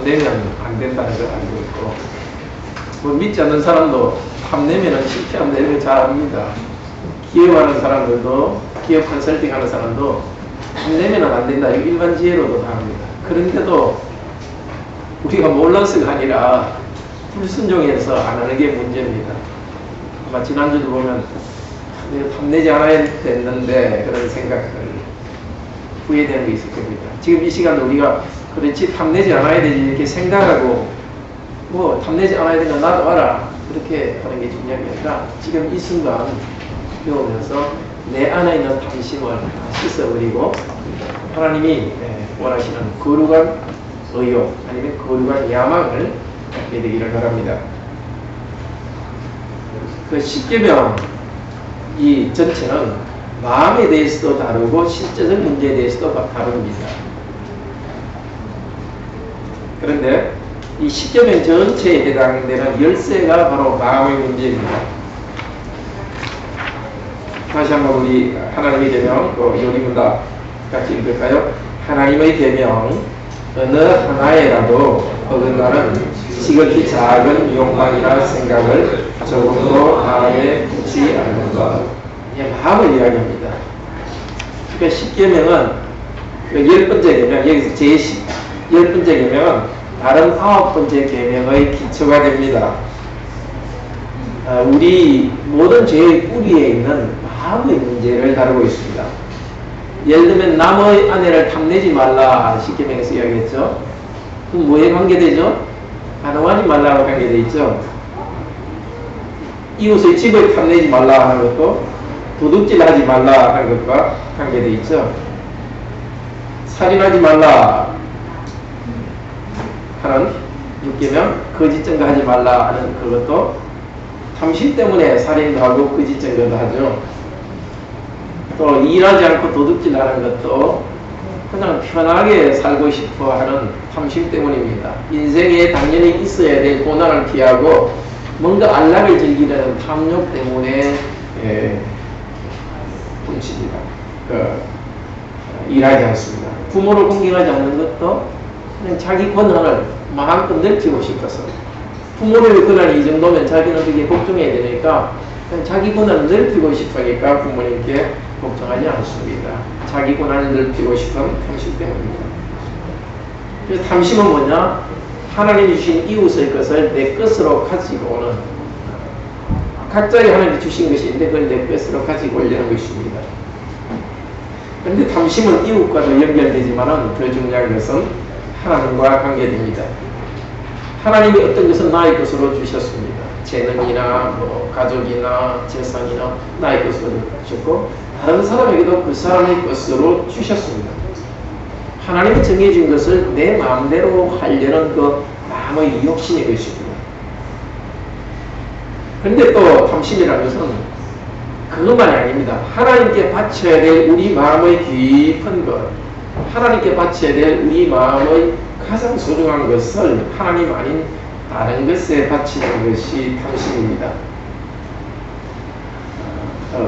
탐내면 안 된다는 걸 알고 있고, 뭐 믿지 않는 사람도 탐내면 실패한다 이런 걸 잘 압니다. 기업하는 사람들도, 기업 컨설팅 하는 사람도 탐내면 안 된다 이거 일반 지혜로도 다 합니다. 그런데도 우리가 몰라서가 아니라 불순종해서 안 하는 게 문제입니다. 아마 지난주도 보면 내가 탐내지 않아야 됐는데 그런 생각을 후회되는 게 있을 겁니다. 지금 이 시간도 우리가 그렇지 탐내지 않아야 되지 이렇게 생각하고 뭐 탐내지 않아야 되면 나도 알아 그렇게 하는 게 중요한 게 아니라 지금 이 순간 배우면서 내 안에 있는 탐심을 씻어버리고 하나님이 원하시는 거룩한 의욕 아니면 거룩한 야망을 갖게 되기를 바랍니다. 그 10계명 이 전체는 마음에 대해서도 다루고 실제적 문제에 대해서도 다룹니다. 그런데 이 10계명 전체에 해당되는 13가 바로 마음의 문제입니다. 다시 한번 우리 하나님의 계명 요리문답 같이 읽을까요? 하나님의 계명 어느 하나에라도 어긋나는 지극히 작은 욕망이나 생각을 조금도 마음에 붙지 않는 것. 이게 마음을 이야기합니다. 그러니까 10계명은 10번째 계명, 여기서 제10번째 계명은 다른 9번째 계명의 기초가 됩니다. 우리 모든 죄의 뿌리에 있는 마음의 문제를 다루고 있습니다. 예를 들면 남의 아내를 탐내지 말라 10계명에서 이야기했죠. 그럼 뭐에 관계되죠? 간음하지 말라고 관계되어 있죠. 이웃의 집을 탐내지 말라 하는 것도 도둑질 하지 말라 하는 것과 관계되어 있죠. 살인하지 말라 하는 6계명 거짓 증거하지 말라 하는 그것도 탐심 때문에 살인도 하고 거짓 증거도 하죠. 또 일하지 않고 도둑질 하는 것도 그냥 편하게 살고 싶어 하는 탐심 때문입니다. 인생에 당연히 있어야 될 고난을 피하고 뭔가 안락을 즐기려는 탐욕 때문에 훔칩니다. 일하지 않습니다. 부모를 공경하지 않는 것도 그냥 자기 권한을 마음껏 넓히고 싶어서 부모를 권한이 이 정도면 자기는 그게 걱정해야 되니까 그냥 자기 권한을 넓히고 싶으니까 부모님께 걱정하지 않습니다. 자기 권한을 넓히고 싶은 탐심 때문입니다. 그래서 탐심은 뭐냐? 하나님이 주신 이웃의 것을 내 것으로 가지고 오는 각자의 하나님이 주신 것인데 그걸 내 것으로 가지고 오려는 것입니다. 그런데 탐심은 이웃과도 연결되지만 더 중요한 것은 하나님과 관계됩니다. 하나님이 어떤 것은 나의 것으로 주셨습니다. 재능이나 가족이나 재산이나 나의 것으로 주셨고 다른 사람에게도 그 사람의 것으로 주셨습니다. 하나님이 정해준 것을 내 마음대로 하려는 그 마음의 욕심의 것입니다. 그런데 또 탐심이라는 것은 그것만이 아닙니다. 하나님께 바쳐야 될 우리 마음의 깊은 것, 하나님께 바쳐야 될 우리 마음의 가장 소중한 것을 하나님 아닌 다른 것에 바치는 것이 탐심입니다.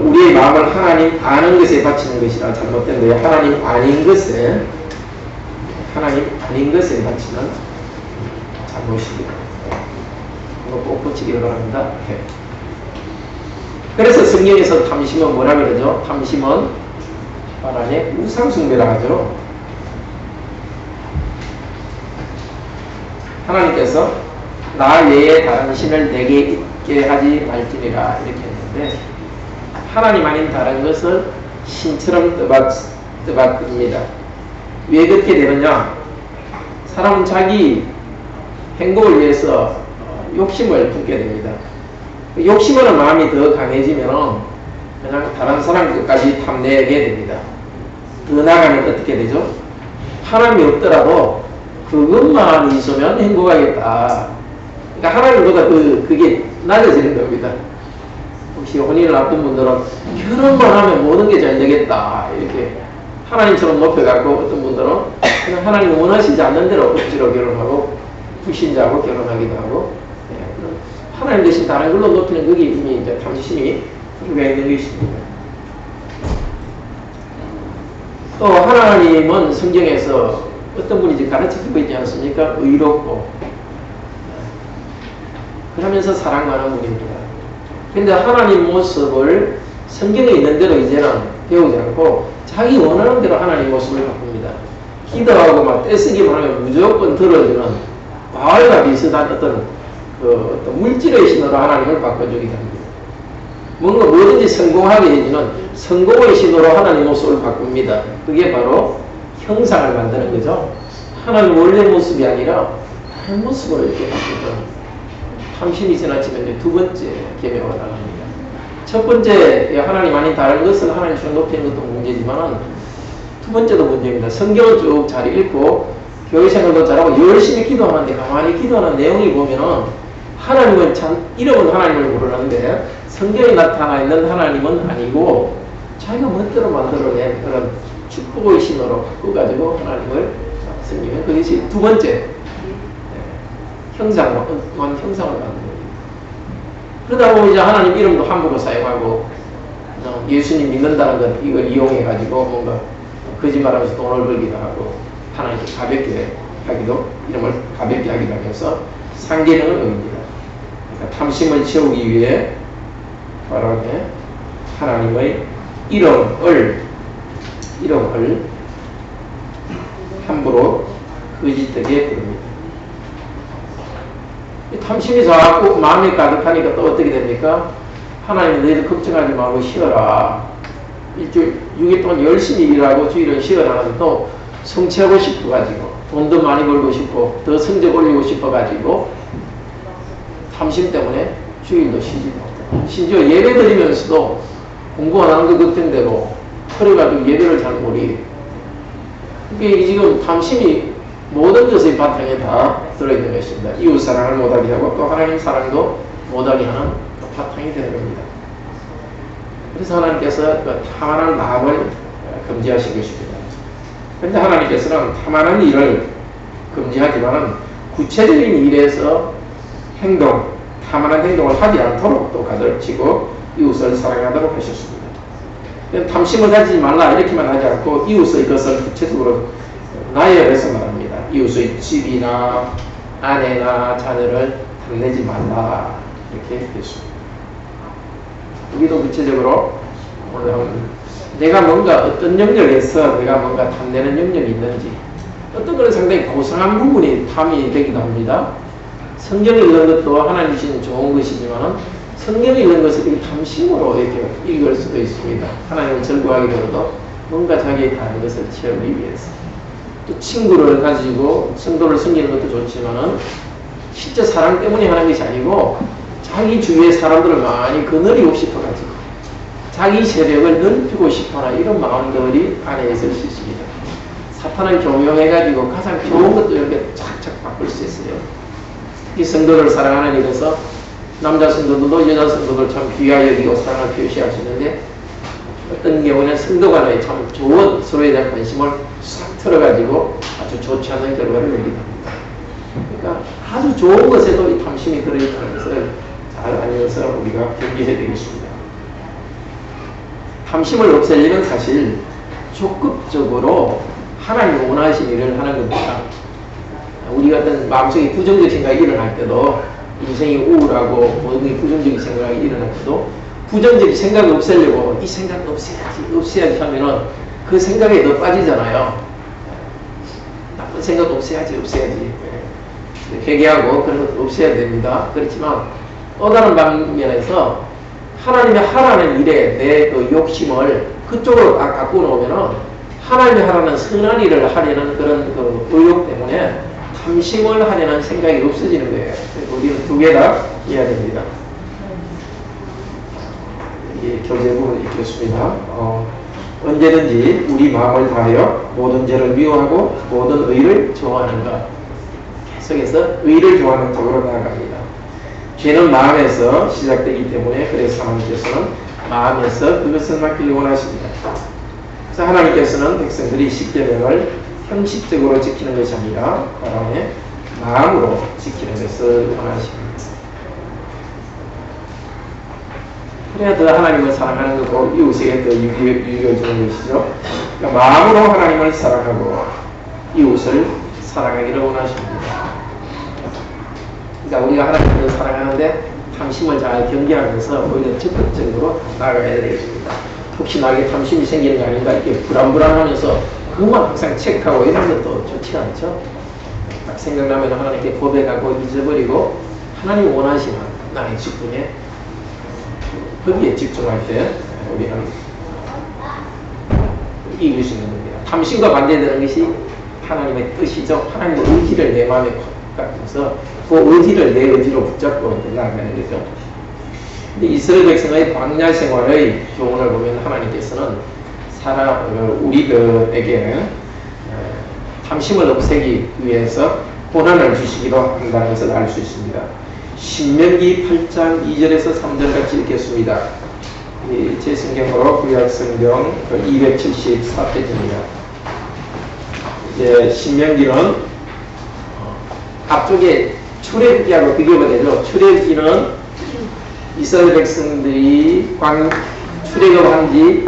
우리의 마음을 하나님 아는 것에 바치는 것이라 잘못된데요. 하나님 아닌 것에 바치는 잘못입니다. 이거 꼭 고치기를 바랍니다. 네. 그래서 성경에서 탐심은 뭐라 그러죠? 탐심은 하나님의 우상숭배라 하죠. 하나님께서 나 외에 다른 신을 내게 있게 하지 말지니라 이렇게 했는데 하나님 아닌 다른 것을 신처럼 떠받듭니다. 왜 그렇게 되느냐? 사람은 자기 행복을 위해서 욕심을 품게 됩니다. 욕심하는 마음이 더 강해지면 그냥 다른 사람 것까지 탐내게 됩니다. 더 나아가면 어떻게 되죠? 하나님이 없더라도 그것만 있으면 행복하겠다. 그러니까 하나님보다 그게 낮아지는 겁니다. 혹시 혼인을 앞둔 분들은 결혼만 하면 모든 게 잘 되겠다 이렇게 하나님처럼 높여갖고 어떤 분들은 그냥 하나님 원하시지 않는 대로 억지로 결혼하고 불신자하고 결혼하기도 하고 하나님 대신 다른 걸로 높이는 그게 이미 이제 탐심이 들어가 있는 게 있습니다. 또 하나님은 성경에서 어떤 분이 이제 가르치고 있지 않습니까? 의롭고 그러면서 사랑하는 분입니다. 근데 하나님 모습을 성경에 있는 대로 이제는 배우지 않고 자기 원하는 대로 하나님 모습을 바꿉니다. 기도하고 막 떼쓰기만 하면 무조건 들어주는 바울과 비슷한 어떤 물질의 신호로 하나님을 바꿔주게 됩니다. 뭔가 뭐든지 성공하게 해주는 성공의 신호로 하나님 모습을 바꿉니다. 그게 바로 형상을 만드는 거죠. 하나님 원래 모습이 아니라 다른 모습으로 이렇게 바꾸죠. 탐심이 지나치면 두 번째 계명으로 나갑니다. 첫 번째 하나님 아닌 다른 것을 하나님 좀 높이는 것도 문제지만 두 번째도 문제입니다. 성경을 쭉 잘 읽고 교회 생활도 잘하고 열심히 기도하는데 가만히 기도하는 내용이 보면은 하나님은 참 이름은 하나님을 부르는데 성경에 나타나 있는 하나님은 아니고 자기가 멋대로 만들어낸 그런 축복의 신호로 바꿔가지고 하나님을 섬기면 그것이 두 번째 형상을 만드는 겁니다. 그러다 보면 이제 하나님 이름도 함부로 사용하고 예수님 믿는다는 건 이걸 이용해가지고 뭔가 거짓말하면서 돈을 벌기도 하고 하나님께 가볍게 하기도 이름을 가볍게 하기도 하면서 상계능을 어깁니다. 그러니까 탐심을 채우기 위해 바로 하나님의 이름을 함부로 거짓되게 부릅니다. 탐심이 자꾸 마음에 가득하니까 또 어떻게 됩니까? 하나님 너희들 걱정하지 말고 쉬어라. 일주일 6일 동안 열심히 일하고 주일은 쉬어라는데 또 성취하고 싶어가지고 돈도 많이 벌고 싶고 더 성적 올리고 싶어가지고 탐심 때문에 주일도 쉬지 못해. 심지어 예배 드리면서도 공부 안 하는 거 걱정되고 그래가지고 예배를 잘 못해. 그러니까 지금 탐심이 모든 것의 바탕에 다 들어있는 것입니다. 이웃 사랑을 못하게 하고 또 하나님 사랑도 못하게 하는 그 바탕이 되는 겁니다. 그래서 하나님께서 그 탐하는 마음을 금지하신 것입니다. 그런데 하나님께서는 탐하는 일을 금지하지만 구체적인 일에서 탐하는 행동을 하지 않도록 또 가르치고 이웃을 사랑하도록 하셨습니다. 탐심을 가지지 말라 이렇게만 하지 않고 이웃의 것을 구체적으로 나열해서 말합니다. 이웃의 집이나 아내나 자녀를 탐내지 말라 이렇게 했습니다. 우리도 구체적으로 오늘 내가 뭔가 어떤 영역에서 내가 뭔가 탐내는 영역이 있는지 어떤 것은 상당히 고상한 부분이 탐이 되기도 합니다. 성경에 읽는 것도 하나님 주신 좋은 것이지만 성경에 읽는 것을 이렇게 탐심으로 이렇게 읽을 수도 있습니다. 하나님을 절구하기보다도 뭔가 자기의 다른 것을 채우기 위해서 또 친구를 가지고 성도를 섬기는 것도 좋지만은 실제 사랑 때문에 하는 것이 아니고 자기 주위의 사람들을 많이 거느리고 싶어가지고 자기 세력을 넓히고 싶어하는 이런 마음들이 안에 있을 수 있습니다. 사탄은 종용해가지고 가장 좋은 것도 이렇게 착착 바꿀 수 있어요. 이 성도를 사랑하는 일에서 남자 성도들도 여자 성도들 참 귀하게 여기고 사랑을 표시할 수 있는데 어떤 경우는 성도 간에 참 좋은 서로에 대한 관심을 싹 틀어가지고 아주 좋지 않은 결과를 내기도 합니다. 그러니까 아주 좋은 것에도 이 탐심이 들어있다는 것을 잘 알면서 우리가 경계해야 되겠습니다. 탐심을 없애려면 사실 적극적으로 하나님이 원하신 일을 하는 겁니다. 우리가 어떤 마음속에 부정적 생각이 일어날 때도 인생이 우울하고 모든 게 부정적인 생각이 일어날 때도 부정적인 생각을 없애려고 이 생각 없애야지 하면은 그 생각에 더 빠지잖아요. 나쁜 생각 없애야지. 회개하고 그런 것도 없애야 됩니다. 그렇지만 또 다른 방면에서 하나님이 하라는 일에 내 그 욕심을 그쪽으로 갖고 놓으면은 하나님이 하라는 선한 일을 하려는 그런 그 의욕 때문에 탐심을 하려는 생각이 없어지는 거예요. 우리는 두 개 다 해야 됩니다. 교재 부분 읽겠습니다. 언제든지 우리 마음을 다하여 모든 죄를 미워하고 모든 의를 좋아하는 것. 계속해서 의를 좋아하는 쪽으로 나아갑니다. 죄는 마음에서 시작되기 때문에 그래서 하나님께서는 마음에서 그것을 맡기를 원하십니다. 그래서 하나님께서는 백성들이 십계명을 형식적으로 지키는 것이 아니라 바람에 마음으로 지키는 것을 원하십니다. 그래야 더 하나님을 사랑하는 거고 이웃에게 더 유익을 주는 것이죠. 그러니까 마음으로 하나님을 사랑하고 이웃을 사랑하기를 원하십니다. 그러니까 우리가 하나님을 사랑하는데 탐심을 잘 경계하면서 오히려 적극적으로 나아가야 되겠습니다. 혹시 나에게 탐심이 생기는 거 아닌가 이렇게 불안불안하면서 그것만 항상 체크하고 이런 것도 좋지 않죠. 딱 생각나면 하나님께 고백하고 잊어버리고 하나님 원하시는 나의 직분에 거기에 집중할 때 우리는 이길 수 있는 겁니다. 탐심과 반대되는 것이 하나님의 뜻이죠. 하나님의 의지를 내 마음에 갖고서 그 의지를 내 의지로 붙잡고 나아가는 거죠. 근데 이스라엘 백성의 광야 생활의 교훈을 보면 하나님께서는 우리들에게 탐심을 없애기 위해서 고난을 주시기도 한다는 것을 알 수 있습니다. 신명기 8장 2절에서 3절 같이 읽겠습니다. 제 성경으로 구약 성경 274페이지입니다. 이제 신명기는 앞쪽에 출애굽기하고 비교가 되죠. 출애굽기는 이스라엘 백성들이 출애굽한 지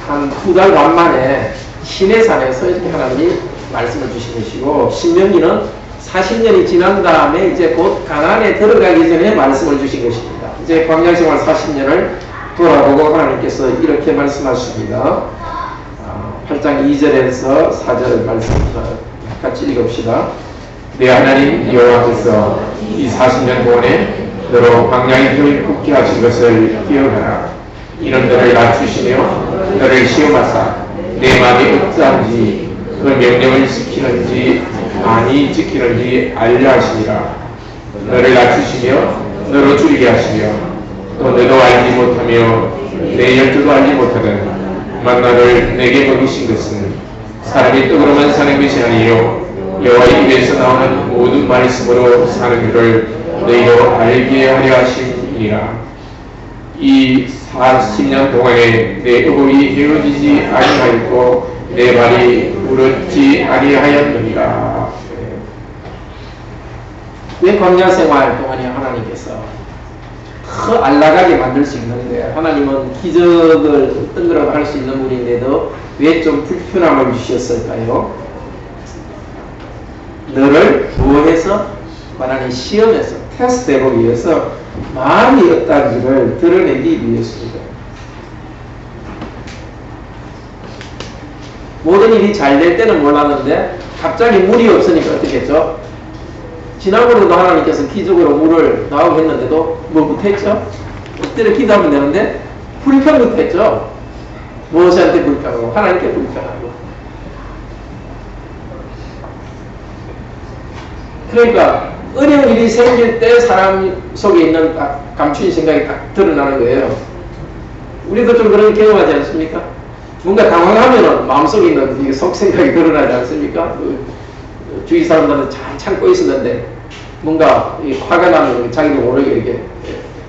한 2달 반 만에 시내산에서 이렇게 하나님이 말씀을 주신 것이고, 신명기는 40년이 지난 다음에 이제 곧 가나안에 들어가기 전에 말씀을 주신 것입니다. 이제 광야 생활 40년을 돌아보고 하나님께서 이렇게 말씀하십니다. 8장 2절에서 4절 말씀 같이 읽읍시다. 내 하나님 여호와께서 이 40년 동안에 너로 광야의 힘을 굳게 하신 것을 기억하라. 이는 너를 낮추시며 너를 시험하사 내 마음이 어떠한지 그 명령을 지키는지 아니 지키는지 알려 하시니라. 너를 낮추시며 너로 줄이게 하시며 또 너도 알지 못하며 내 열조도 알지 못하던 만나를 내게 먹이신 것은 사람이 떡으로만 사는 것이 아니요 여호와의 입에서 나오는 모든 말씀으로 사는 줄을 너희도 알게 하려 하심이니라. 이 40년 동안에 내 의복이 헤어지지 아니하였고 내 발이 울었지 아니하였느니라. 왜 광야 생활 동안에 하나님께서 더 안락하게 만들 수 있는데, 하나님은 기적을 어떤 거라고 할 수 있는 분인데도 왜 좀 불편함을 주셨을까요? 너를 무엇해서? 하나님 시험에서 테스트 해보기 위해서 마음이 어떤지를 드러내기 위해서입니다. 모든 일이 잘 될 때는 몰랐는데 갑자기 물이 없으니까 어떻게 했죠? 지난번에도 하나님께서 기적으로 물을 나오게 했는데도 뭐부터 했죠? 그때를 기도하면 되는데 불평부터 했죠. 무엇한테 불평하고? 하나님께 불평하고. 그러니까 어려운 일이 생길 때 사람 속에 있는 감추인 생각이 딱 드러나는 거예요. 우리도 좀 그런 경험하지 않습니까? 뭔가 당황하면 마음속에 있는 이게 속생각이 드러나지 않습니까? 주위 사람들은 잘 참고 있었는데 뭔가 화가 나면 자기도 모르게 이렇게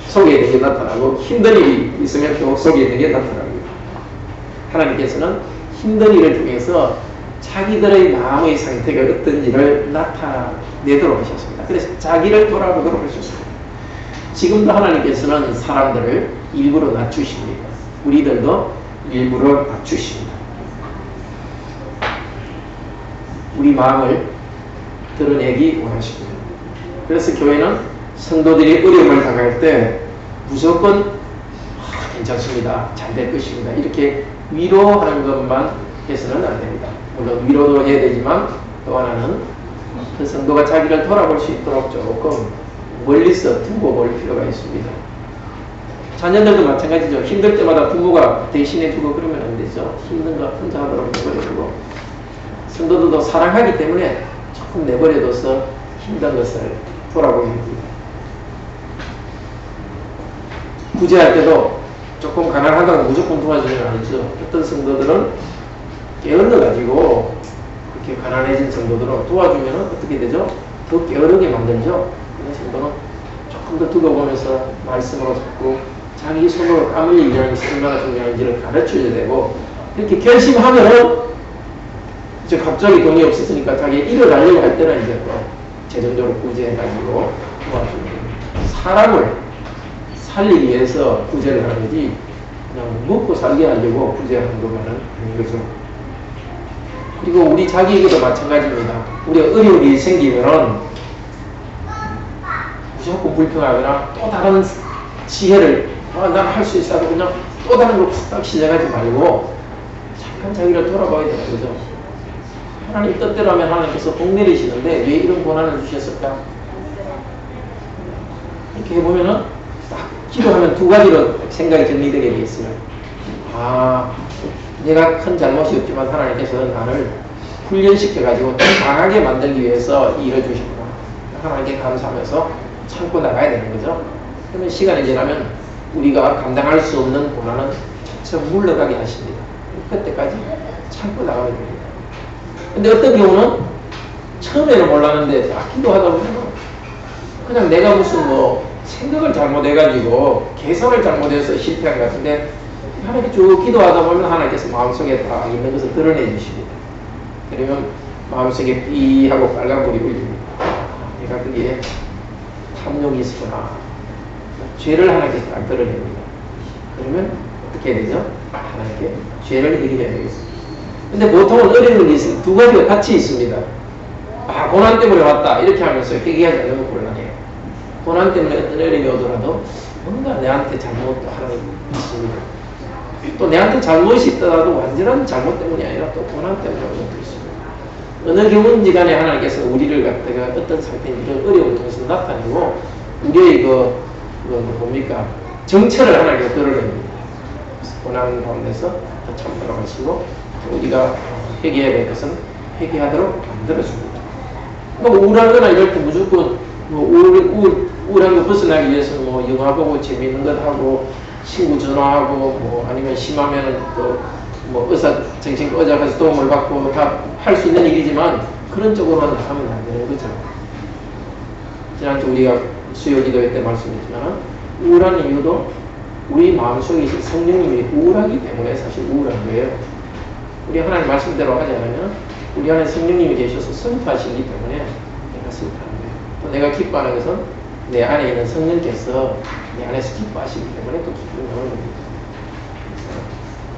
속에 있는 게 나타나고, 힘든 일이 있으면 또 속에 있는 게 나타나고. 하나님께서는 힘든 일을 통해서 자기들의 마음의 상태가 어떤지를 나타내도록 하셨습니다. 그래서 자기를 돌아보도록 하셨습니다. 지금도 하나님께서는 사람들을 일부러 낮추십니다. 우리들도 일부러 낮추십니다. 우리 마음을 드러내기 원하십니다. 그래서 교회는 성도들이 어려움을 당할 때 무조건 괜찮습니다, 잘 될 것입니다, 이렇게 위로하는 것만 해서는 안 됩니다. 물론 위로도 해야 되지만 또 하나는 그 성도가 자기를 돌아볼 수 있도록 조금 멀리서 두고 볼 필요가 있습니다. 자녀들도 마찬가지죠. 힘들 때마다 부모가 대신해 주고 그러면 안 되죠. 힘든 거 혼자 하도록 내버려두고, 성도들도 사랑하기 때문에 조금 내버려둬서 힘든 것을 돌아보게 됩니다. 구제할 때도 조금 가난하다고 무조건 도와주는 건 아니죠. 어떤 성도들은 게을러가지고 그렇게 가난해진 성도들은 도와주면 어떻게 되죠? 더 게으르게 만들죠. 그런 성도는 조금 더 두고 보면서 말씀으로 듣고 자기 손으로 땀 흘리는 것이 얼마나 중요한지를 가르쳐야 되고, 이렇게 결심하면은 이제 갑자기 돈이 없었으니까 자기 일을 하려고 할 때는 이제 또 재정적으로 구제해가지고 도와주는, 사람을 살리기 위해서 구제를 하는 거지 그냥 먹고 살게 하려고 구제하는 것만은 아닌 거죠. 이거 우리 자기에게도 마찬가지입니다. 우리가 어려운 일이 생기면은 무조건 불평하거나 또 다른 지혜를 난 할 수 있어 하고 그냥 또 다른 걸 딱 시작하지 말고 잠깐 자기를 돌아봐야 되는 거죠. 하나님 뜻대로 하면 하나님께서 복 내리시는데 왜 이런 고난을 주셨을까? 이렇게 해보면은 딱 기도하면 두 가지로 생각이 정리되게 되어 있어요. 아, 내가 큰 잘못이 없지만 하나님께서 나를 훈련시켜가지고 더 강하게 만들기 위해서 이 일을 주셨구나. 하나님께 감사하면서 참고 나가야 되는 거죠. 그러면 시간이 지나면 우리가 감당할 수 없는 고난은 참 물러가게 하십니다. 그때까지 참고 나가야 됩니다. 근데 어떤 경우는 처음에는 몰랐는데 기도하다 보면 그냥 내가 무슨 뭐 생각을 잘못해가지고 계산을 잘못해서 실패한 것 같은데 하나님께 쭉 기도하다 보면 하나님께서 마음속에 다 있는 것을 드러내 주십니다. 그러면 마음속에 삐하고 빨간불이 울립니다. 내가 거기에 탐욕이 있구나. 죄를 하나님께서 딱 드러냅니다. 그러면 어떻게 해야 되죠? 하나님께 죄를 해결해야 되겠습니다. 근데 보통은 어려운 일이 있으면 두 가지가 같이 있습니다. 아, 고난 때문에 왔다. 이렇게 하면서 회개하지 않으면 곤란해요. 고난 때문에 어떤 어려움이 오더라도 뭔가 내한테 잘못도 하는 게 있습니다. 또 내한테 잘못이 있더라도 완전한 잘못 때문이 아니라 또 고난 때문에 오는 것도 있습니다. 어느 경우인지 간에 하나님께서 우리를 갖다가 어떤 상태인지를 어려운 것을 나타내고 우리의 뭡니까? 정체를 하나님께서 드러냅니다. 고난 가운데서 더 참도록 하시고 우리가 회개해야 될 것은 회개하도록 만들어줍니다. 그러니까 우울하거나 이럴 때 무조건 우울한 거 벗어나기 위해서는 뭐 영화 보고 재밌는 것 하고 친구 전화하고 뭐 아니면 심하면은 또 뭐 정신과 의사 가서 도움을 받고 다 할 수 있는 일이지만 그런 쪽으로만 하면 안 되는 거죠. 지난주 우리가 수요 기도회 때 말씀했지만 우울한 이유도 우리 마음속에 있는 성령님이 우울하기 때문에 사실 우울한 거예요. 우리 하나님 말씀대로 하지 않으면 우리 안에 성령님이 계셔서 슬퍼하시기 때문에 내가 슬퍼하는 거예요. 또 내가 기뻐하는 것은 내 안에 있는 성령께서 내 안에서 기뻐하시기 때문에 또 기쁨이 나오는 겁니다.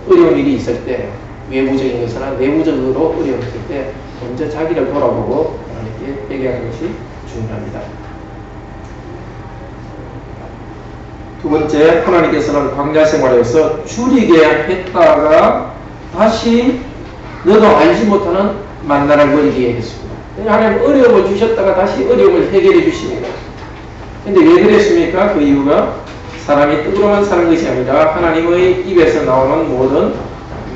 어려운 일이 있을 때 외부적인 것이나 내부적으로 어려움이 있을 때 먼저 자기를 돌아보고 하나님께 회개하는 것이 중요합니다. 두 번째, 하나님께서는 광야 생활에서 줄이게 했다가 다시 너도 알지 못하는 만나를 버리게 했습니다. 하나님 어려움을 주셨다가 다시 어려움을 해결해 주십니다. 근데 왜 그랬습니까? 그 이유가 사람이 떡으로만 사는 것이 아니라 하나님의 입에서 나오는 모든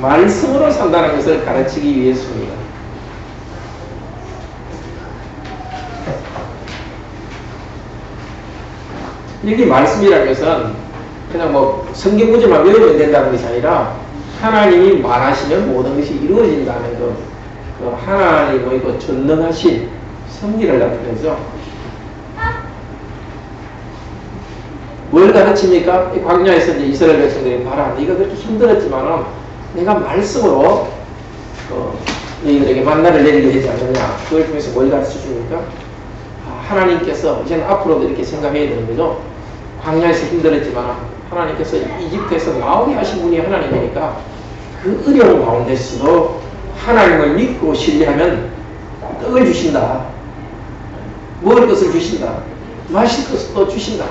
말씀으로 산다는 것을 가르치기 위해서입니다. 여기 말씀이라는 것은 그냥 뭐 성경 구절만 외우면 된다는 것이 아니라 하나님이 말하시면 모든 것이 이루어진다는 것, 그 하나님의 그 전능하신 섭리를 나타내죠. 뭘 가르칩니까? 광야에서 이제 이스라엘 백성들이 봐라, 네가 그렇게 힘들었지만은 내가 말씀으로 너희들에게 만나를 내리게 하지 않느냐. 그걸 통해서 뭘 가르쳐 줍니까? 하나님께서 이제는 앞으로도 이렇게 생각해야 되는 거죠. 광야에서 힘들었지만 하나님께서 이집트에서 나오게 하신 분이 하나님이니까 그 어려운 가운데서도 하나님을 믿고 신뢰하면 떡을 주신다. 먹을 것을 주신다. 마실 것을 또 주신다.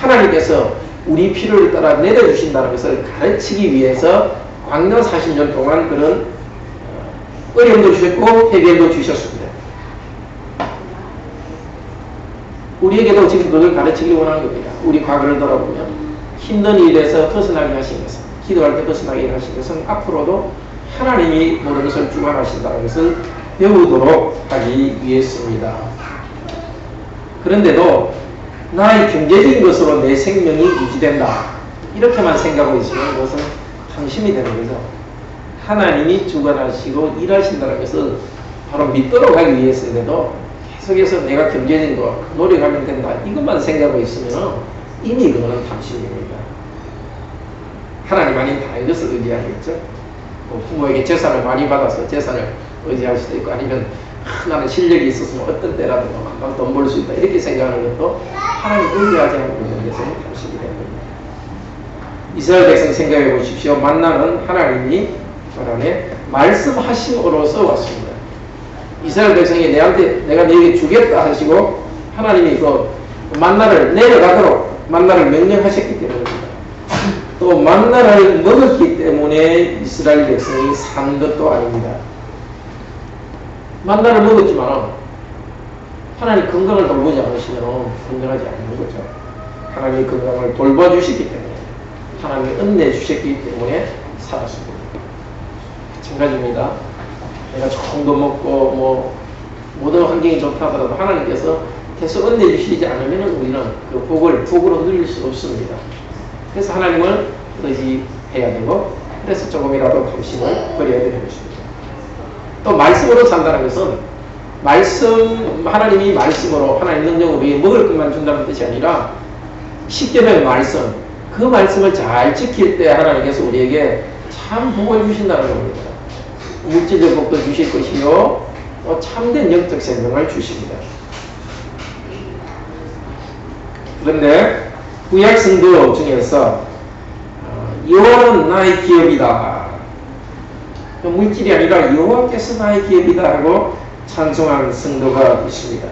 하나님께서 우리 필요를 따라 내려주신다는 것을 가르치기 위해서 광야 40년 동안 그런 어려움도 주셨고 해결도 주셨습니다. 우리에게도 지금 그걸 가르치기 원하는 겁니다. 우리 과거를 돌아보면 힘든 일에서 벗어나게 하신 것은, 기도할 때 벗어나게 하신 것은 앞으로도 하나님이 모든 것을 주관하신다는 것을 배우도록 하기 위해서입니다. 그런데도 나의 경제적인 것으로 내 생명이 유지된다. 이렇게만 생각하고 있으면 그것은 방심이 되는 거죠. 하나님이 주관하시고 일하신다는 것을 바로 믿도록 하기 위해서인데도 계속해서 내가 경제적인 거 노력하면 된다. 이것만 생각하고 있으면 이미 그거는 방심입니다. 하나님 아닌 다른 것을 의지하겠죠. 뭐 부모에게 재산을 많이 받아서 재산을 의지할 수도 있고 아니면 나는 실력이 있었으면 어떤 때라도 금방 돈 벌 수 있다. 이렇게 생각하는 것도 하나님 의지하지 않고 있는 데서 방심이 됩니다. 이스라엘 백성 생각해 보십시오. 만나는 하나님이 그러네 말씀하심으로써 왔습니다. 이스라엘 백성이 내가 너에게 주겠다 하시고 하나님이 그 만나를 내려가도록 만나를 명령하셨기 때문입니다. 또 만나를 먹었기 때문에 이스라엘 백성이 산 것도 아닙니다. 만나를 먹었지만 하나님 건강을 돌보지 않으시면 건강하지 않는 거죠. 하나님이 건강을 돌봐주시기 때문에 하나님이 은혜 주셨기 때문에 살았습니다. 마찬가지입니다. 내가 좋은 거 먹고 모든 환경이 좋다 하더라도 하나님께서 계속 은혜 주시지 않으면 우리는 그 복으로 누릴 수 없습니다. 그래서 하나님을 의지해야 되고 그래서 조금이라도 탐심을 버려야 되는 것입니다. 또 말씀으로 산다는 것은 하나님이 말씀으로 하나님 능력으로 먹을 것만 준다는 뜻이 아니라 쉽게 된 말씀 그 말씀을 잘 지킬 때 하나님께서 우리에게 참 복을 주신다는 겁니다. 물질적 복도 주실 것이요 또 참된 영적 생명을 주십니다. 그런데 구약 성도 중에서 여호와는 나의 기업이다. 물질이 아니라 여호와께서 나의 기업이다 하고 찬송하는 성도가 있습니다.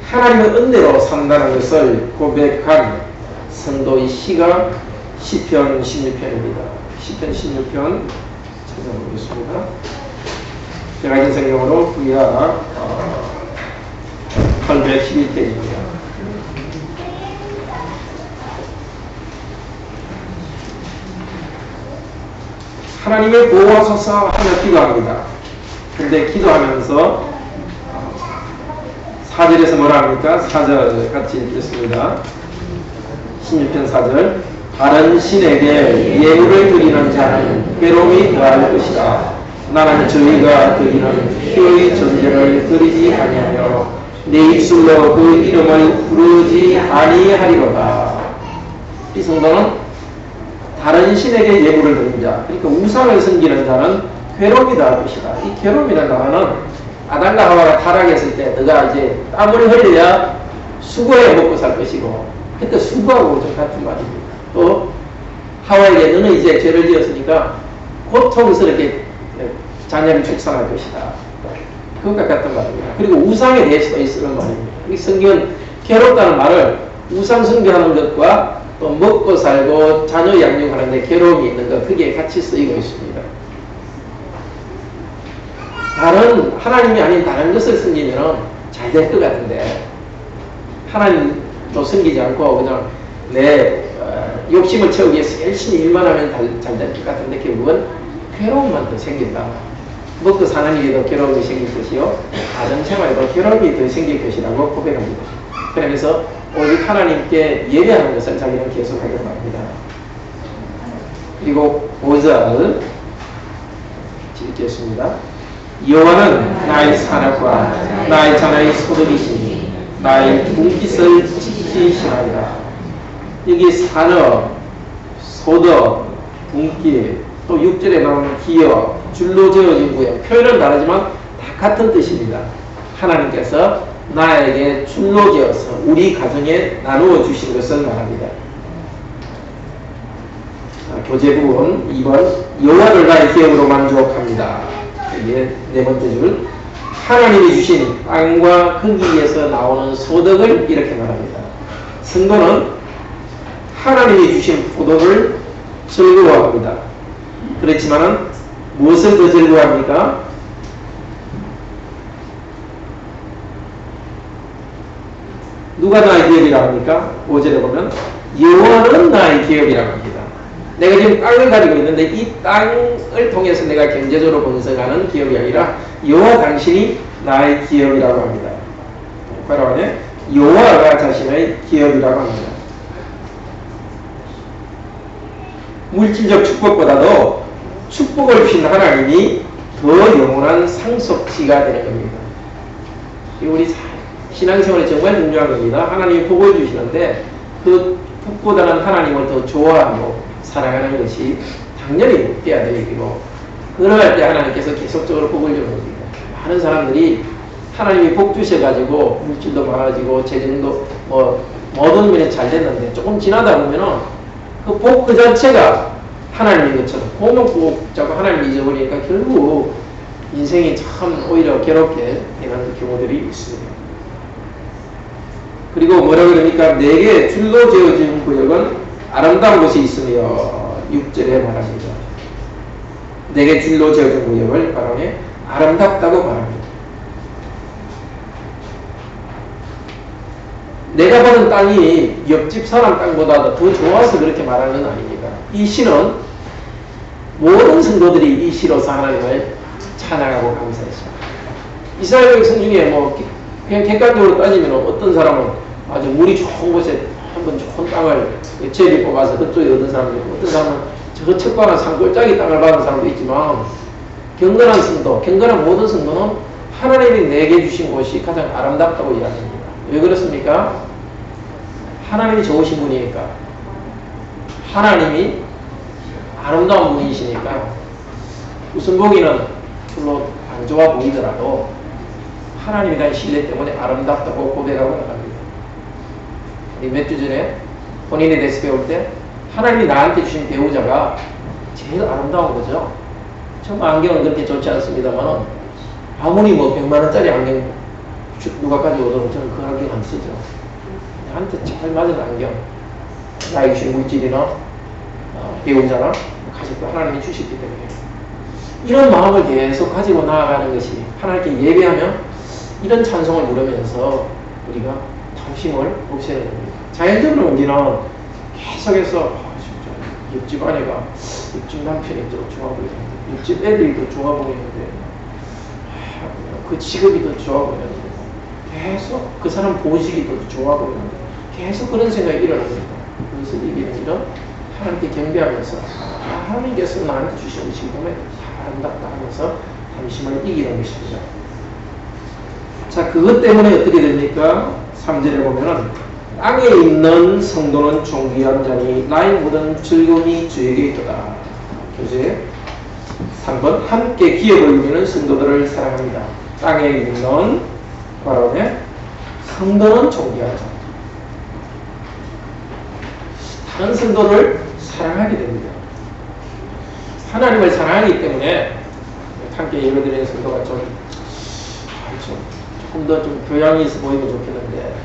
하나님의 은혜로 산다는 것을 고백한 성도의 시가 시편 16편입니다. 시편 16편 찾아보겠습니다. 제가 있는 성경으로 구약 811페이지입니다. 하나님의 보호하소서 하며 기도합니다. 근데 기도하면서 4절에서 뭐라 합니까? 4절 같이 읽겠습니다. 16편 4절 다른 신에게 예물을 드리는 자는 괴로움이 더할 것이다. 나는 저희가 드리는 희의 전제를 드리지 아니하며 내 입술로 그 이름을 부르지 아니하리로다. 이 성도는 다른 신에게 예물을 드리는 자, 그러니까 우상을 섬기는 자는 괴로움이 더할 것이다. 이 괴로움이라는 단어는 아담과 하와가 타락했을 때 너가 이제 땀을 흘려야 수고해 먹고 살 것이고 그때 수고하고 좀 같은 말입니다. 또 하와에게 너는 이제 죄를 지었으니까 고통스럽게 자녀를 출산할 것이다. 그것과 같은 말입니다. 그리고 우상에 대해서도 쓰는 말입니다. 이 성경은 괴롭다는 말을 우상 숭배하는 것과 또 먹고 살고 자녀 양육하는데 괴로움이 있는 것 그게 같이 쓰이고 있습니다. 하나님이 아닌 다른 것을 섬기면 잘 될 것 같은데 하나님도 섬기지 않고 그냥 내 욕심을 채우기 위해서 열심히 일만 하면 잘 될 것 같은데 결국은 괴로움만 더 생긴다. 먹고 사는 일에도 괴로움이 생길 것이요 다른 생활에도 괴로움이 더 생길 것이라고 고백합니다. 그러면서 오직 하나님께 예배하는 것을 자기는 계속하려고 합니다. 그리고 5절 읽겠습니다. 여호와는 나의 산업과 나의 자녀의 소득이시니 나의 분깃을 지키시나이다. 여기 산업, 소득, 분깃, 또 6절에 나오는 기업, 줄로 지어진 구역 표현은 다르지만 다 같은 뜻입니다. 하나님께서 나에게 줄로 지어서 우리 가정에 나누어 주신 것을 말합니다. 교재 부분 2번 여호와를 나의 기업으로 만족합니다. 이게 네 번째 줄 하나님이 주신 땅과 거기에서 나오는 소득을 이렇게 말합니다. 성도는 하나님이 주신 포도를 즐거워합니다. 그렇지만은 무엇을 더 즐거워합니까? 누가 나의 기업이라고 합니까? 5절에 보면 여호와는 나의 기업이라고 합니다. 내가 지금 땅을 가지고 있는데 이 땅을 통해서 내가 경제적으로 번성하는 기업이 아니라 여호와 당신이 나의 기업이라고 합니다. 바로 안에 여호와가 자신의 기업이라고 합니다. 물질적 축복보다도 축복을 주신 하나님이 더 영원한 상속지가 되는 겁니다. 우리 신앙생활이 정말 중요한 겁니다. 하나님이 복을 주시는데 그 복보다는 하나님을 더 좋아하고 사랑하는 것이 당연히 돼야 될 일이고 그럴 때 하나님께서 계속적으로 복을 주는 겁니다. 많은 사람들이 하나님이 복 주셔가지고 물질도 많아지고 재정도 모든 면에 잘 됐는데 조금 지나다 보면은 그 복 그 자체가 하나님인 것처럼 공은 꼭 자꾸 하나님을 잊어버리니까 결국 인생이 참 오히려 괴롭게 되는 경우들이 있습니다. 그리고 뭐라 그러니까 내게 줄로 지어진 구역은 아름다운 곳이 있으며 6절에 말합니다. 내게 줄로 지어진 구역을 바람에 아름답다고 말합니다. 내가 보는 땅이 옆집 사람 땅보다 더 좋아서 그렇게 말하는 건 아닙니다. 이 시는 모든 성도들이 이 시로서 하나님을 찬양하고 감사했습니다. 이스라엘 백성 중에 뭐 그냥 객관적으로 따지면 어떤 사람은 아주 물이 좋은 곳에 한번 좋은 땅을 제비 뽑아서 그쪽에 얻은 사람도 있고, 어떤 사람은 저 척박한 산골짜기 땅을 받은 사람도 있지만, 경건한 성도, 경건한 모든 성도는 하나님이 내게 주신 곳이 가장 아름답다고 이야기합니다. 왜 그렇습니까? 하나님이 좋으신 분이니까, 하나님이 아름다운 분이시니까, 우선보기는 별로 안 좋아 보이더라도 하나님에 대한 신뢰 때문에 아름답다고 고백하고 나갑니다. 몇 주 전에 본인에 대해서 배울 때 하나님이 나한테 주신 배우자가 제일 아름다운 거죠. 저 안경은 그렇게 좋지 않습니다만 아무리 뭐 100만원짜리 안경 누가 가져오더라도 저는 그 안경 안 쓰죠. 나한테 잘 맞은 안경, 나에게 주신 물질이나 배우자나 가족도 하나님이 주셨기 때문에 이런 마음을 계속 가지고 나아가는 것이, 하나님께 예배하면 이런 찬송을 부르면서 우리가 탐심을 없애는 겁니다. 자연적으로 우리는 계속해서 진짜 옆집 아내가 옆집 남편이 더 좋아 보이는데, 옆집 애들이 더 좋아 보이는데, 그 직업이 더 좋아 보이는데, 계속 그 사람 보식이 더 좋아 보이는데, 계속 그런 생각이 일어납니다. 그것을 이기는 일은 하나님께 경배하면서 하나님께서 나한테 주신 것이기 때문에 아름답다 하면서 탐심을 이기는 것입니다. 자, 그것 때문에 어떻게 됩니까? 3절에 보면은 땅에 있는 성도는 존귀한 자니 나의 모든 즐거움이 주에게 있도다. 교재 3번 함께 기업을 이루는 성도들을 사랑합니다. 땅에 있는 바람에 성도는 존귀한 자. 다른 성도를 사랑하게 됩니다. 하나님을 사랑하기 때문에 함께 예배드리는 성도가 조금 더 교양이 있어 보이면 좋겠는데,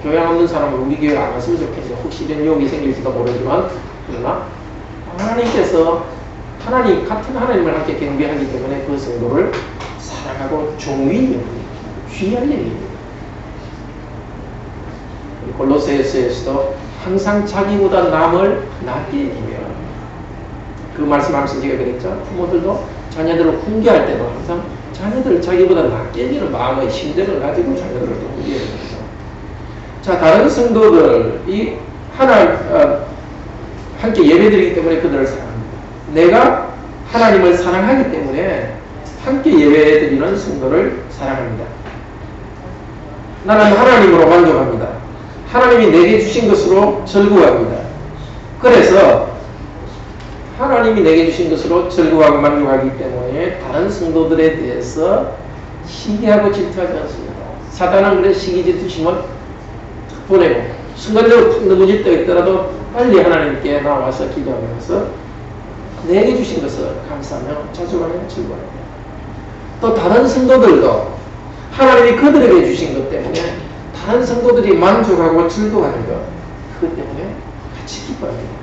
교양 없는 사람은 우리 교회 안 왔으면 좋겠는데, 혹시 이런 유혹이 생길지도 모르지만, 그러나 하나님께서 같은 하나님을 함께 경배하기 때문에 그 성도를 사랑하고 존귀히 여깁니다. 귀한 일입니다. 골로새서에서도 항상 자기보다 남을 낮게 여기며, 그 말씀하면서 제가 그랬죠. 부모들도 자녀들을 훈계할 때도 항상 자녀들을 자기보다 낮게 여기는 마음의 심정을 가지고 자녀들을 또 훈계해야 됩니다. 자, 다른 성도들이 함께 예배드리기 때문에 그들을 사랑합니다. 내가 하나님을 사랑하기 때문에 함께 예배드리는 성도를 사랑합니다. 나는 하나님으로 만족합니다. 하나님이 내게 주신 것으로 즐거워합니다. 그래서 하나님이 내게 주신 것으로 즐거워하고 만족하기 때문에 다른 성도들에 대해서 시기하고 질투하지 않습니다. 사단은 그래 시기 질투심을 보내고 순간적으로 탁 넘어질 때가 있더라도 빨리 하나님께 나와서 기도하면서 내게 주신 것을 감사하며 자주하며 즐거워합니다. 또 다른 성도들도 하나님이 그들에게 주신 것 때문에 다른 성도들이 만족하고 즐거워하는 것, 그것 때문에 같이 기뻐합니다.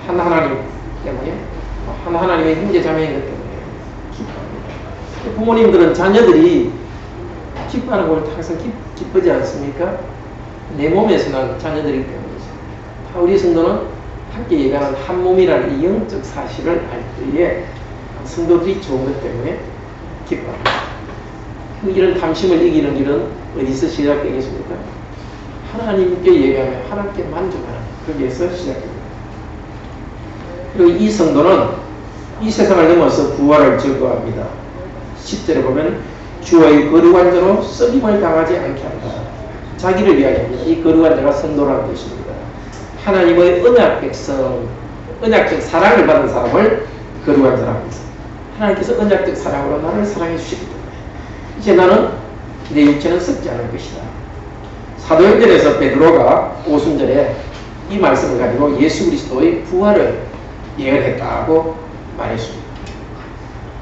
한 하나님 때문에, 한 하나님의 형제 자매인 것 때문에 기뻐합니다. 부모님들은 자녀들이 기뻐하는 걸 항상 기쁘지 않습니까? 내 몸에서 난 자녀들이기 때문이죠. 다 우리 성도는 함께 예배하는 한 몸이라는 이 영적 사실을 알 때에 성도들이 좋은 것 때문에 기뻐합니다. 이런 탐심을 이기는 일은 어디서 시작되겠습니까? 하나님께 예배하며 하나님께 만족하는 거기에서 시작됩니다. 그리고 이 성도는 이 세상을 넘어서 부활을 즐거워합니다. 10절에 보면 주의 거룩한 자로 썩임을 당하지 않게 한다. 자기를 이야기합니다. 이 거룩한 자가 성도라는 뜻입니다. 하나님의 언약 백성, 언약적 사랑을 받은 사람을 거룩한 자라고 합니다. 하나님께서 언약적 사랑으로 나를 사랑해 주시기 때문에 이제 나는 내 육체는 썩지 않을 것이다. 사도행전에서 베드로가 오순절에 이 말씀을 가지고 예수 그리스도의 부활을 예언했다고 말했습니다.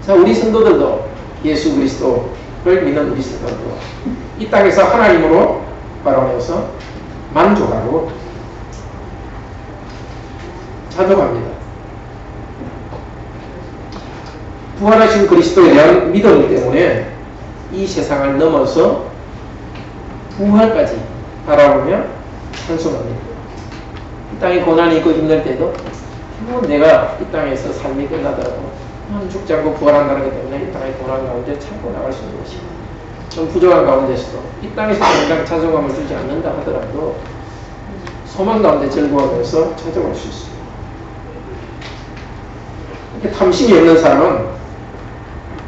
자, 우리 성도들도 예수 그리스도를 믿는 우리 성도들도 이 땅에서 하나님으로 바라보면서 만족하고 자족합니다. 부활하신 그리스도에 대한 믿음 때문에 이 세상을 넘어서 부활까지 바라보며 찬송합니다. 이 땅에 고난이 있고 힘들 때도 내가 이 땅에서 삶이 끝나더라도 죽지 않고 부활한다는 것 때문에 이 땅의 고난 가운데 참고 나갈 수 있는 것입니다. 좀 부족한 가운데서도 이 땅에서 당장 찬송감을 주지 않는다 하더라도 소망 가운데 즐거워하면서 찾아갈 수 있습니다. 이렇게 탐심이 없는 사람은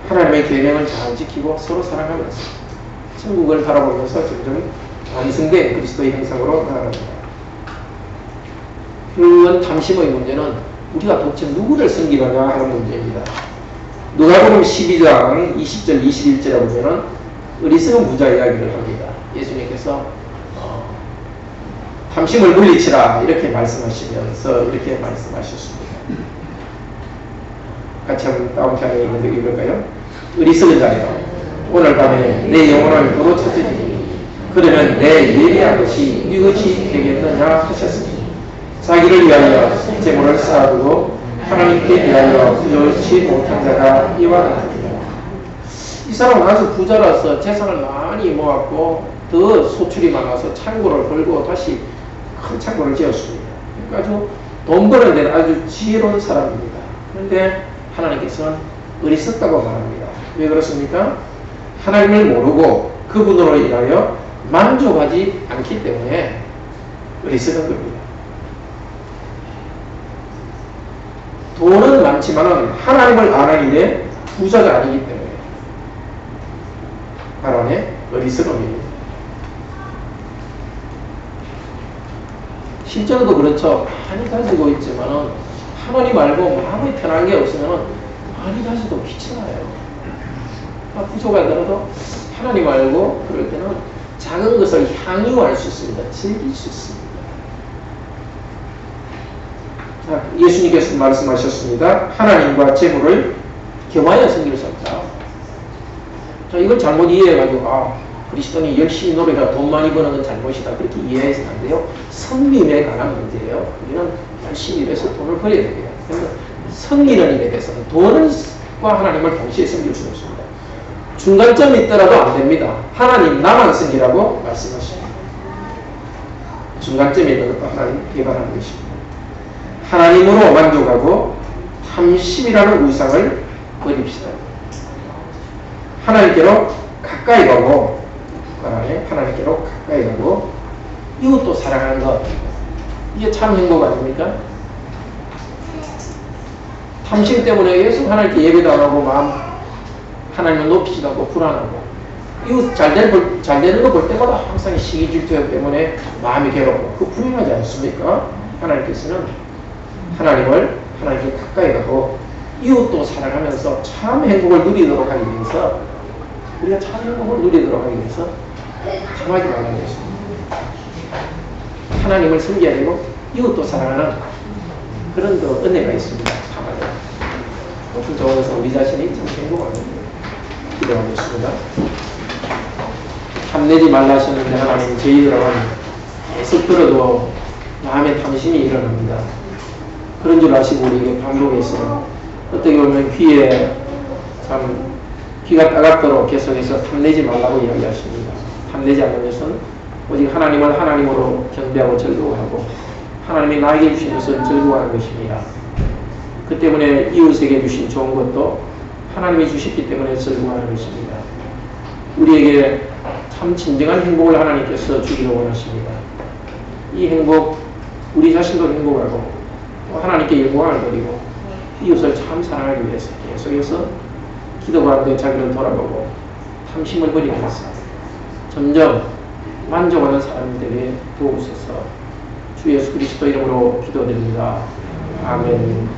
하나님의 계명을 잘 지키고 서로 사랑하면서 천국을 바라보면서 점점 완성된 그리스도의 형상으로 나아갑니다. 그런 탐심의 문제는 우리가 도대체 누구를 섬기느냐 하는 문제입니다. 누가복음 12장 20절 21절에 보면은 어리석은 부자 이야기를 합니다. 예수님께서 탐심을 물리치라 이렇게 말씀하시면서 이렇게 말씀하셨습니다. 같이 한번 다운편에 있는데 읽을까요? 어리석은 자여 오늘 밤에 내 영혼을 도로 찾으니 그러면 내 예리한 것이 이것이 되겠느냐 하셨으니 자기를 위하여 재물을 쌓아두고 하나님께 위하여 부여치 못한 자가 이와 같으니라. 이 사람은 아주 부자라서 재산을 많이 모았고 더 소출이 많아서 창고를 벌고 다시 큰 창고를 지었습니다. 그러니까 아주 돈 버는 데는 아주 지혜로운 사람입니다. 그런데 하나님께서는 어리석다고 말합니다. 왜 그렇습니까? 하나님을 모르고 그분으로 인하여 만족하지 않기 때문에 어리석은 겁니다. 돈은 많지만 하나님을 아는 일에 부자가 아니기 때문에 바람에 어리석음입니다. 실제로도 그렇죠. 많이 가지고 있지만 하나님 알고 마음이 편한 게 없으면 많이 가지도 귀찮아요. 부족하더라도 하나님 알고 그럴 때는 작은 것을 향유할 수 있습니다. 즐길 수 있습니다. 자, 예수님께서 말씀하셨습니다. 하나님과 재물을 겸하여 섬길 수 없다. 자, 이걸 잘못 이해해가지고 그리스도인이 열심히 노력해서 돈 많이 버는 건 잘못이다. 그렇게 이해해서는 안 돼요. 성김에 관한 문제예요. 우리는 열심히 일해서 돈을 벌어야 돼요. 그래서 섬기는 일에 대해서는 돈과 하나님을 동시에 섬길 수 없습니다. 중간점이 있더라도 안 됩니다. 하나님 나만 섬기라고 말씀하십니다. 중간점이 있는 것도 하나님 개발하는 것입니다. 하나님으로 만족하고 탐심이라는 우상을 버립시다. 하나님께로 가까이 가고 하나님께로 가까이 가고 이웃도 사랑하는 것, 이게 참 행복 아닙니까? 탐심 때문에 계속 하나님께 예배도 안 하고 마음 하나님을 높이지도 않고 불안하고 이웃 잘 되는 거 볼 때마다 항상 시기 질투 때문에 마음이 괴롭고 그 불행하지 않습니까? 하나님께서는 하나님께 가까이 가고 이웃도 사랑하면서 참 행복을 누리도록 하기 위해서 우리가 참 행복을 누리도록 하기 위해서 참하지 말라는 것입니다. 하나님을 섬겨야 되고 이웃도 사랑하는 그런 은혜가 있습니다. 참하자. 높은 저원에서 우리 자신이 참 행복합니다. 기도하겠습니다. 탐내지 말라 하셨는데 하나님 저희들은 계속 들어도 마음에 탐심이 일어납니다. 그런 줄 아시고 우리에게 반복해서 어떻게 보면 귀에 참 귀가 따갑도록 계속해서 탐내지 말라고 이야기하십니다. 탐내지 않는 것은 오직 하나님을 하나님으로 경배하고 즐거워하고 하나님이 나에게 주신 것을 즐거워하는 것입니다. 그 때문에 이웃에게 주신 좋은 것도 하나님이 주셨기 때문에 즐거워하는 것입니다. 우리에게 참 진정한 행복을 하나님께서 주기를 원하십니다. 이 행복, 우리 자신도 행복하고 또 하나님께 영광을 드리고 이웃을 참 사랑하기 위해서 계속해서 기도 가운데 자기를 돌아보고 탐심을 버리면서 점점 만족하는 사람들이 도우소서. 주 예수 그리스도 이름으로 기도드립니다. 아멘.